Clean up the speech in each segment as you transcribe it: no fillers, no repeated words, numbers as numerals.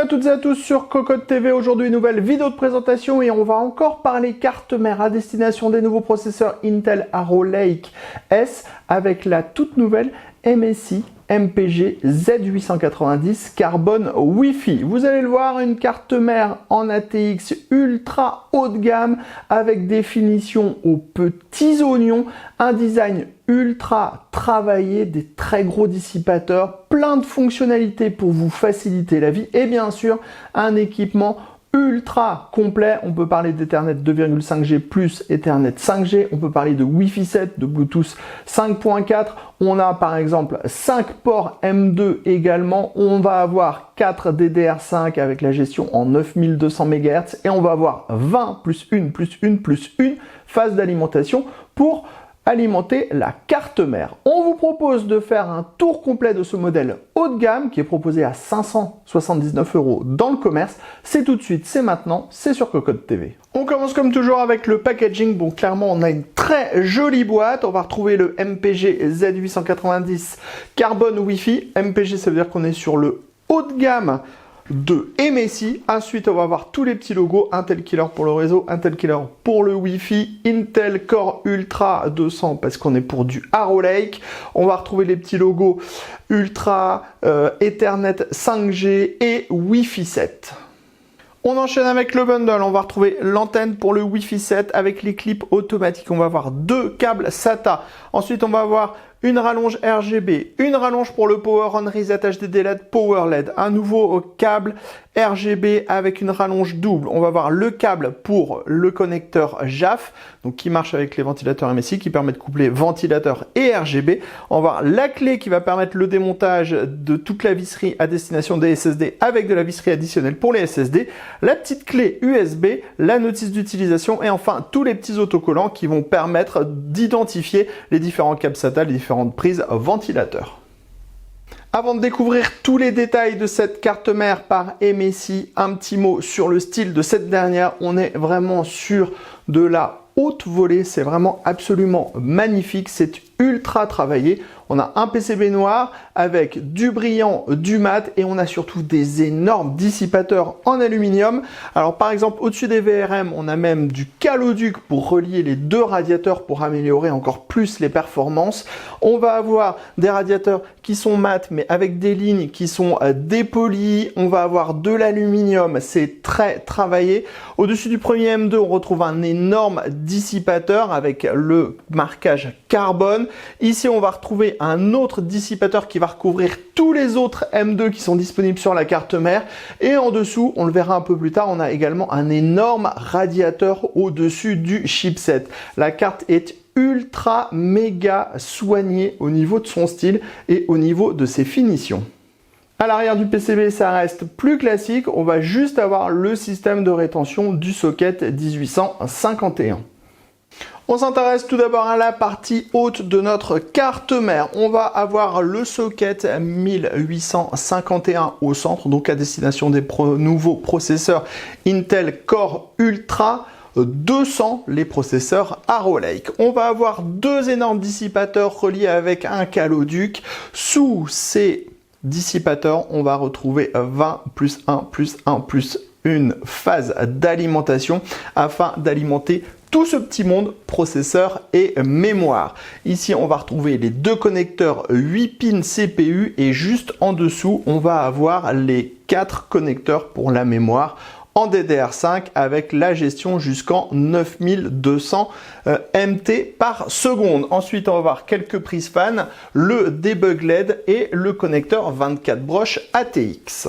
à toutes et à tous sur Cocotte TV. Aujourd'hui, nouvelle vidéo de présentation et on va encore parler carte mère à destination des nouveaux processeurs Intel Arrow Lake S avec la toute nouvelle MSI MPG Z890 Carbone Wi-Fi. Vous allez le voir, une carte mère en ATX ultra haut de gamme avec des finitions aux petits oignons, un design ultra travaillé, des très gros dissipateurs, plein de fonctionnalités pour vous faciliter la vie et bien sûr un équipement ultra complet. On peut parler d'Ethernet 2,5G plus Ethernet 5G, on peut parler de Wi-Fi 7, de Bluetooth 5.4, on a par exemple 5 ports M2 également, on va avoir 4 DDR5 avec la gestion en 9200 MHz et on va avoir 20 plus 1 plus 1 plus 1 phase d'alimentation pour alimenter la carte mère. On vous propose de faire un tour complet de ce modèle haut de gamme qui est proposé à 579 € dans le commerce. C'est tout de suite, c'est maintenant, c'est sur Cocotte TV. On commence comme toujours avec le packaging. Bon, clairement, on a une très jolie boîte. On va retrouver le MPG Z890 Carbone Wi-Fi. MPG, ça veut dire qu'on est sur le haut de gamme de MSI. Ensuite, on va avoir tous les petits logos, Intel Killer pour le réseau, Intel Killer pour le Wi-Fi, Intel Core Ultra 200 parce qu'on est pour du Arrow Lake. On va retrouver les petits logos Ultra, Ethernet 5G et Wi-Fi 7. On enchaîne avec le bundle, on va retrouver l'antenne pour le Wi-Fi 7 avec les clips automatiques. On va avoir 2 câbles SATA. Ensuite, on va avoir une rallonge RGB, une rallonge pour le Power On Reset HDD LED Power LED, un nouveau câble RGB avec une rallonge double. On va avoir le câble pour le connecteur JAF, donc qui marche avec les ventilateurs MSI, qui permet de coupler ventilateur et RGB. On va avoir la clé qui va permettre le démontage de toute la visserie à destination des SSD avec de la visserie additionnelle pour les SSD, la petite clé USB, la notice d'utilisation et enfin tous les petits autocollants qui vont permettre d'identifier les différents câbles SATA, les différentes prises ventilateurs. Avant de découvrir tous les détails de cette carte mère par MSI, un petit mot sur le style de cette dernière. On est vraiment sur de la haute volée, c'est vraiment absolument magnifique, c'est ultra travaillé. On a un PCB noir avec du brillant, du mat et on a surtout des énormes dissipateurs en aluminium. Alors par exemple au-dessus des VRM, on a même du caloduc pour relier les deux radiateurs pour améliorer encore plus les performances. On va avoir des radiateurs qui sont mat mais avec des lignes qui sont dépolies. On va avoir de l'aluminium, c'est très travaillé. Au-dessus du premier M2, on retrouve un énorme dissipateur avec le marquage carbone. Ici, on va retrouver un autre dissipateur qui va recouvrir tous les autres M2 qui sont disponibles sur la carte mère. Et en dessous, on le verra un peu plus tard, on a également un énorme radiateur au-dessus du chipset. La carte est ultra méga soignée au niveau de son style et au niveau de ses finitions. À l'arrière du PCB, ça reste plus classique. On va juste avoir le système de rétention du socket 1851. On s'intéresse tout d'abord à la partie haute de notre carte mère. On va avoir le socket 1851 au centre, donc à destination des nouveaux processeurs Intel Core Ultra 200, les processeurs Arrow Lake. On va avoir 2 énormes dissipateurs reliés avec un caloduc. Sous ces dissipateurs, on va retrouver 20 plus 1 plus 1 plus une phase d'alimentation afin d'alimenter tout ce petit monde processeur et mémoire. Ici, on va retrouver les 2 connecteurs 8 pins CPU et juste en dessous, on va avoir les 4 connecteurs pour la mémoire en DDR5 avec la gestion jusqu'en 9200 MT par seconde. Ensuite, on va avoir quelques prises fan, le debug LED et le connecteur 24 broches ATX.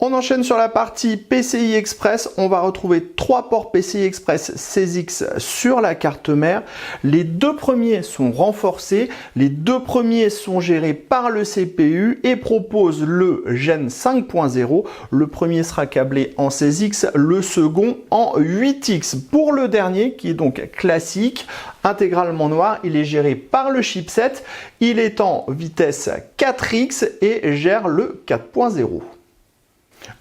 On enchaîne sur la partie PCI Express. On va retrouver 3 ports PCI Express 16X sur la carte mère. Les 2 premiers sont renforcés. Les 2 premiers sont gérés par le CPU et proposent le Gen 5.0. Le premier sera câblé en 16X, le second en 8X. Pour le dernier, qui est donc classique, intégralement noir, il est géré par le chipset. Il est en vitesse 4X et gère le 4.0.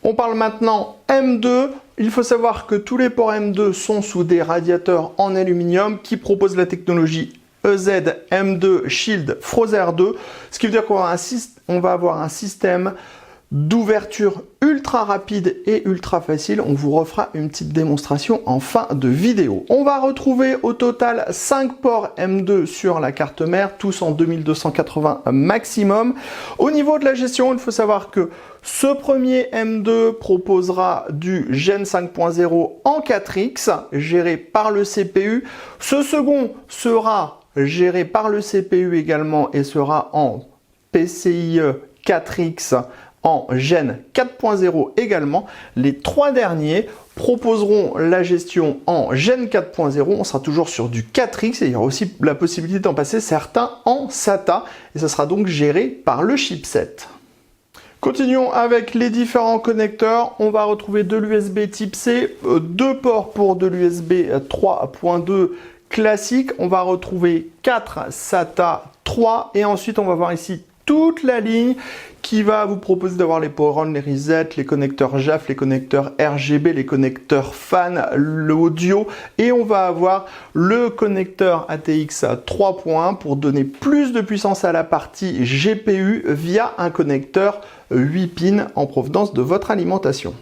On parle maintenant M2. Il faut savoir que tous les ports M2 sont sous des radiateurs en aluminium qui proposent la technologie EZ M2 Shield Frozer 2, ce qui veut dire qu'on va avoir un système d'ouverture ultra rapide et ultra facile. On vous refera une petite démonstration en fin de vidéo. On va retrouver au total 5 ports M2 sur la carte mère, tous en 2280 maximum. Au niveau de la gestion, il faut savoir que ce premier M2 proposera du Gen 5.0 en 4X, géré par le CPU. Ce second sera géré par le CPU également et sera en PCIe 4X en Gen 4.0 également. Les 3 derniers proposeront la gestion en Gen 4.0. On sera toujours sur du 4X et il y aura aussi la possibilité d'en passer certains en SATA et ça sera donc géré par le chipset. Continuons avec les différents connecteurs. On va retrouver de l'USB type C, 2 ports pour de l'USB 3.2 classique. On va retrouver 4 SATA 3 et ensuite on va voir ici toute la ligne qui va vous proposer d'avoir les power on, les resets, les connecteurs JAF, les connecteurs RGB, les connecteurs fan, l'audio et on va avoir le connecteur ATX 3.1 pour donner plus de puissance à la partie GPU via un connecteur 8 pins en provenance de votre alimentation.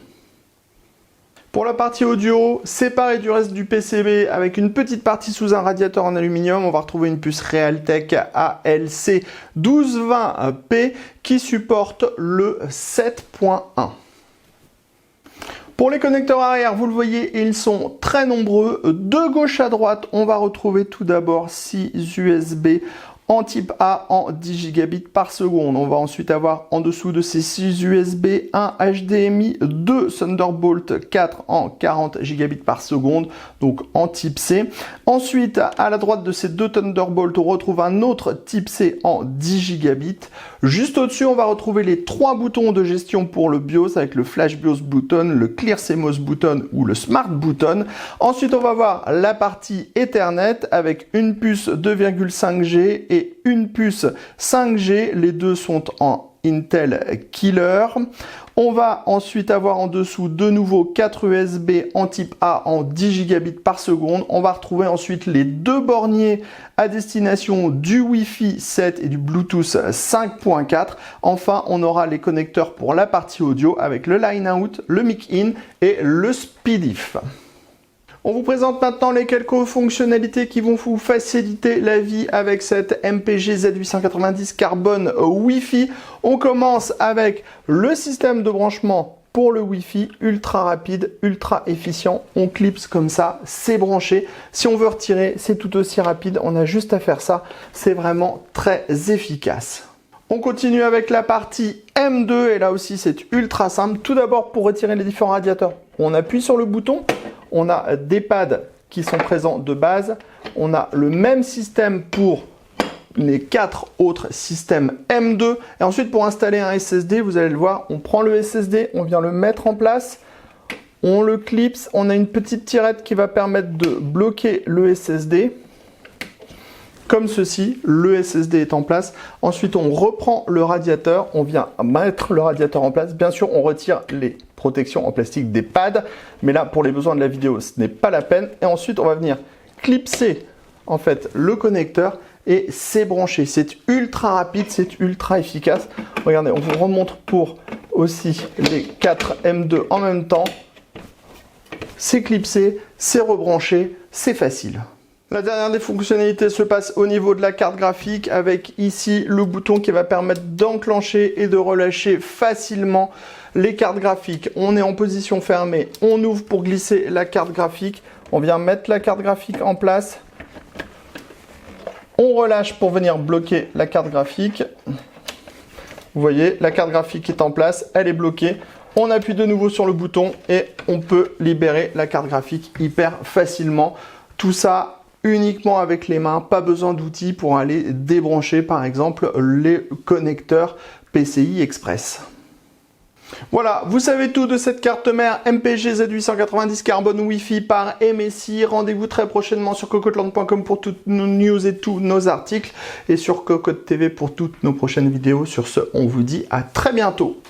Pour la partie audio, séparé du reste du PCB avec une petite partie sous un radiateur en aluminium, on va retrouver une puce Realtek ALC 1220P qui supporte le 7.1. Pour les connecteurs arrière, vous le voyez, ils sont très nombreux. De gauche à droite, on va retrouver tout d'abord 6 USB en type A en 10 gigabits par seconde. On va ensuite avoir en dessous de ces 6 USB un HDMI, 2 Thunderbolt 4 en 40 gigabits par seconde, donc en type C. Ensuite, à la droite de ces 2 Thunderbolt, on retrouve un autre type C en 10 gigabits. Juste au-dessus, on va retrouver les 3 boutons de gestion pour le BIOS avec le Flash BIOS button, le Clear CMOS button ou le Smart button. Ensuite, on va voir la partie Ethernet avec une puce 2,5G et une puce 5G, les deux sont en Intel Killer. On va ensuite avoir en dessous de nouveau 4 USB en type A en 10 gigabits par seconde. On va retrouver ensuite les 2 borniers à destination du Wi-Fi 7 et du Bluetooth 5.4. Enfin, on aura les connecteurs pour la partie audio avec le line out, le mic in et le SpeedIF. On vous présente maintenant les quelques fonctionnalités qui vont vous faciliter la vie avec cette MPG Z890 Carbone Wi-Fi. On commence avec le système de branchement pour le Wi-Fi, ultra rapide, ultra efficient. On clipse comme ça, c'est branché. Si on veut retirer, c'est tout aussi rapide. On a juste à faire ça. C'est vraiment très efficace. On continue avec la partie M2 et là aussi c'est ultra simple. Tout d'abord pour retirer les différents radiateurs, on appuie sur le bouton. On a des pads qui sont présents de base. On a le même système pour les 4 autres systèmes M2. Et ensuite, pour installer un SSD, vous allez le voir, on prend le SSD, on vient le mettre en place, on le clipse. On a une petite tirette qui va permettre de bloquer le SSD. Comme ceci, le SSD est en place. Ensuite, on reprend le radiateur, on vient mettre le radiateur en place. Bien sûr, on retire les protections en plastique des pads, mais là, pour les besoins de la vidéo, ce n'est pas la peine. Et ensuite, on va venir clipser en fait le connecteur et c'est branché. C'est ultra rapide, c'est ultra efficace. Regardez, on vous remontre pour aussi les 4 M2 en même temps. C'est clipsé, c'est rebranché, c'est facile. La dernière des fonctionnalités se passe au niveau de la carte graphique avec ici le bouton qui va permettre d'enclencher et de relâcher facilement les cartes graphiques. On est en position fermée, on ouvre pour glisser la carte graphique, on vient mettre la carte graphique en place, on relâche pour venir bloquer la carte graphique. Vous voyez, la carte graphique est en place, elle est bloquée. On appuie de nouveau sur le bouton et on peut libérer la carte graphique hyper facilement. Tout ça uniquement avec les mains, pas besoin d'outils pour aller débrancher par exemple les connecteurs PCI Express. Voilà, vous savez tout de cette carte mère MPG Z890 Carbone Wi-Fi par MSI. Rendez-vous très prochainement sur cocoteland.com pour toutes nos news et tous nos articles et sur Cocotte TV pour toutes nos prochaines vidéos. Sur ce, on vous dit à très bientôt.